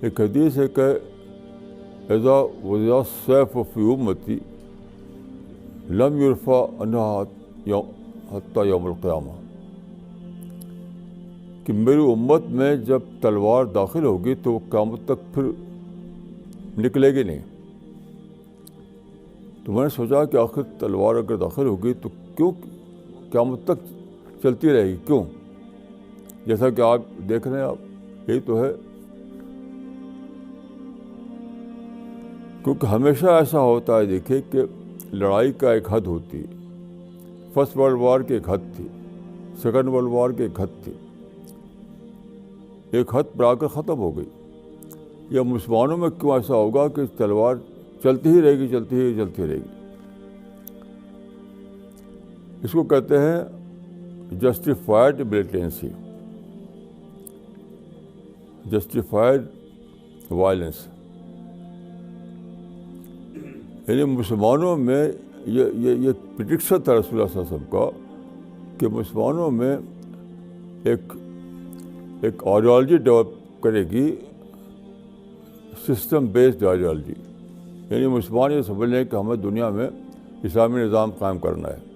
ایک حدیث ہے کہ اذا وضع السیف فی امتی لم یرفع عنہا حتی یوم القیامہ، کہ میری امت میں جب تلوار داخل ہوگی تو وہ قیامت تک پھر نکلے گی نہیں۔ تو میں نے سوچا کہ آخر تلوار اگر داخل ہوگی تو کیوں قیامت تک چلتی رہے گی، کیوں؟ جیسا کہ آپ دیکھ رہے ہیں، آپ یہی تو ہے، کیونکہ ہمیشہ ایسا ہوتا ہے۔ دیکھیے کہ لڑائی کا ایک حد ہوتی ہے۔ فرسٹ ورلڈ وار کی ایک حد تھی، سیکنڈ ورلڈ وار کی ایک حد تھی، ایک حد پر آ کر ختم ہو گئی۔ یا مسلمانوں میں کیوں ایسا ہوگا کہ تلوار چلتی ہی رہے گی، چلتی رہے گی؟ اس کو کہتے ہیں جسٹیفائڈ ملیٹنسی، جسٹیفائڈ وائلنس۔ یعنی مسلمانوں میں یہ پریڈکشن تھا رسول اللہ صلی اللہ علیہ وسلم کا کہ مسلمانوں میں ایک آئیڈیالوجی ڈیولپ کرے گی، سسٹم بیسڈ آئیڈیالوجی۔ یعنی مسلمان یہ سمجھ لیں کہ ہمیں دنیا میں اسلامی نظام قائم کرنا ہے۔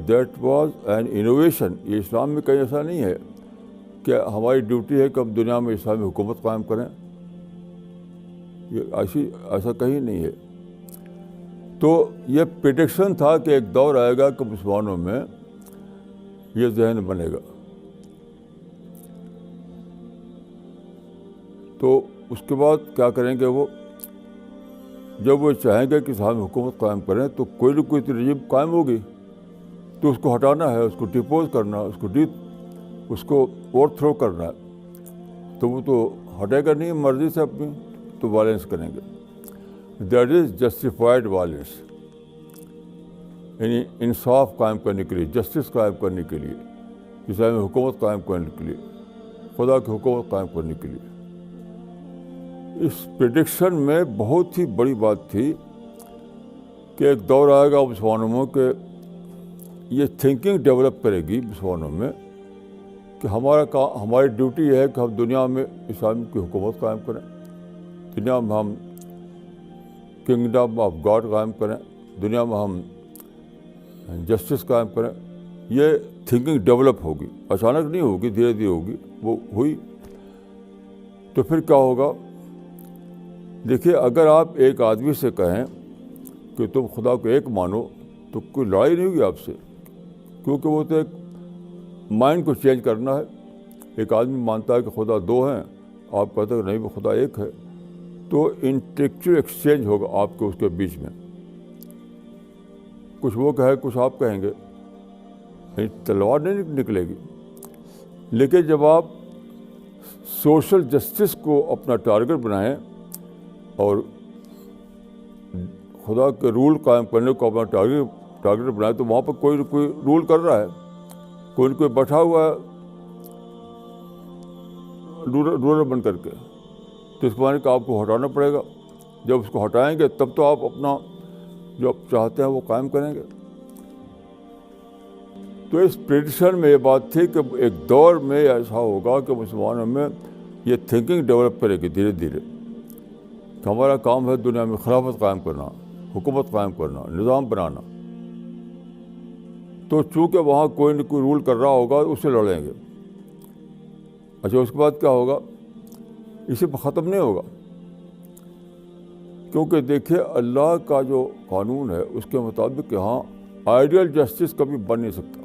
That was an innovation. یہ اسلام میں کہیں ایسا نہیں ہے کہ ہماری ڈیوٹی ہے کہ ہم دنیا میں اسلامی حکومت قائم کریں، ایسا کہیں نہیں ہے۔ تو یہ پریڈکشن تھا کہ ایک دور آئے گا کہ مسلمانوں میں یہ ذہن بنے گا۔ تو اس کے بعد کیا کریں گے وہ؟ جب وہ چاہیں گے کہ اسلامی حکومت قائم کریں تو کوئی نہ کوئی رجیم قائم ہوگی، تو اس کو ہٹانا ہے، اس کو ڈپوز کرنا ہے، اس کو اوور تھرو کرنا ہے۔ تو وہ تو ہٹے گا نہیں مرضی سے اپنی، تو وائلنس کریں گے۔ دیٹ از جسٹیفائڈ وائلنس، یعنی انصاف قائم کرنے کے لیے، جسٹس قائم کرنے کے لیے، اسلامی حکومت قائم کرنے کے لیے، خدا کی حکومت قائم کرنے کے لیے۔ اس پریڈکشن میں بہت ہی بڑی بات تھی کہ ایک دور آئے گا مسلمانوں میں کہ یہ تھنکنگ ڈیولپ کرے گی مسلمانوں میں کہ ہماری ڈیوٹی یہ ہے کہ ہم دنیا میں اسلام کی حکومت قائم کریں، دنیا میں ہم کنگڈم آف گاڈ قائم کریں، دنیا میں ہم جسٹس قائم کریں۔ یہ تھنکنگ ڈیولپ ہوگی، اچانک نہیں ہوگی، دھیرے دھیرے ہوگی۔ وہ ہوئی تو پھر کیا ہوگا؟ دیکھیے، اگر آپ ایک آدمی سے کہیں کہ تم خدا کو ایک مانو تو کوئی لڑائی نہیں ہوگی آپ سے، کیونکہ وہ تو ایک مائنڈ کو چینج کرنا ہے۔ ایک آدمی مانتا ہے کہ خدا دو ہیں، آپ کہتے ہیں کہ نہیں وہ خدا ایک ہے، تو انٹلیکچوئل ایکسچینج ہوگا آپ کے اس کے بیچ میں۔ کچھ وہ کہے، کچھ آپ کہیں گے، تلوار نہیں نکلے گی۔ لیکن جب آپ سوشل جسٹس کو اپنا ٹارگٹ بنائیں اور خدا کے رول قائم کرنے کو اپنا ٹارگٹ بنائیں، تو وہاں پر کوئی نہ کوئی رول کر رہا ہے، کوئی نہ کوئی بیٹھا ہوا ہے رولر بن کر کے، تو اس کے معنی کہ آپ کو ہٹانا پڑے گا۔ جب اس کو ہٹائیں گے تب تو آپ اپنا جو آپ چاہتے ہیں وہ قائم کریں گے۔ تو اس پریڈکشن میں یہ بات تھی کہ ایک دور میں ایسا ہوگا کہ مسلمانوں میں یہ تھنکنگ ڈیولپ کرے گی دھیرے دھیرے کہ ہمارا کام ہے دنیا میں خلافت قائم کرنا، حکومت قائم کرنا، نظام بنانا۔ تو چونکہ وہاں کوئی نہ کوئی رول کر رہا ہوگا، اس سے لڑیں گے۔ اچھا، اس کے بعد کیا ہوگا؟ اسی پر ختم نہیں ہوگا، کیونکہ دیکھیے اللہ کا جو قانون ہے اس کے مطابق یہاں آئیڈیل جسٹس کبھی بن نہیں سکتا۔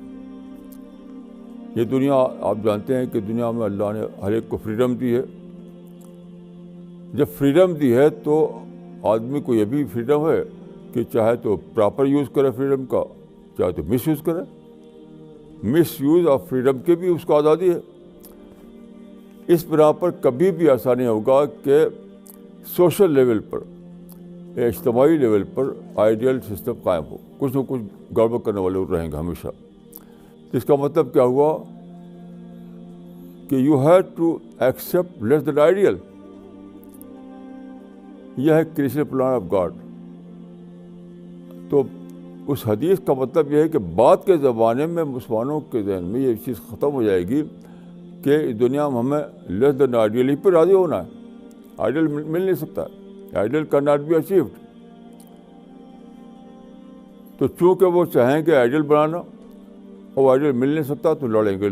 یہ دنیا آپ جانتے ہیں کہ دنیا میں اللہ نے ہر ایک کو فریڈم دی ہے۔ جب فریڈم دی ہے تو آدمی کو یہ بھی فریڈم ہے کہ چاہے تو پراپر یوز کرے فریڈم کا، چاہے تو مس یوز کرے۔ مس یوز آف فریڈم کی بھی اس کو آزادی ہے۔ اس بنا پر کبھی بھی ایسا نہیں ہوگا کہ سوشل لیول پر، اجتماعی لیول پر آئیڈیل سسٹم قائم ہو۔ کچھ نہ کچھ گڑبڑ کرنے والے رہیں گے ہمیشہ۔ اس کا مطلب کیا ہوا کہ you have to accept less than ideal. یہ ہے کریشن پلان آف گاڈ۔ تو اس حدیث کا مطلب یہ ہے کہ بعد کے زمانے میں مسلمانوں کے ذہن میں یہ چیز ختم ہو جائے گی کہ اس دنیا میں ہمیں لیس دین آئیڈیل ہی پہ راضی ہونا ہے. آئیڈیل مل نہیں سکتا. Ideal can not be achieved. تو چونکہ وہ چاہیں کہ آئیڈیل بنانا اور آئیڈیل مل نہیں سکتا تو لڑیں گے.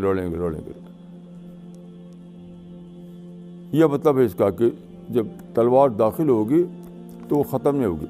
یہ مطلب ہے اس کا کہ جب تلوار داخل ہوگی تو وہ ختم نہیں ہوگی.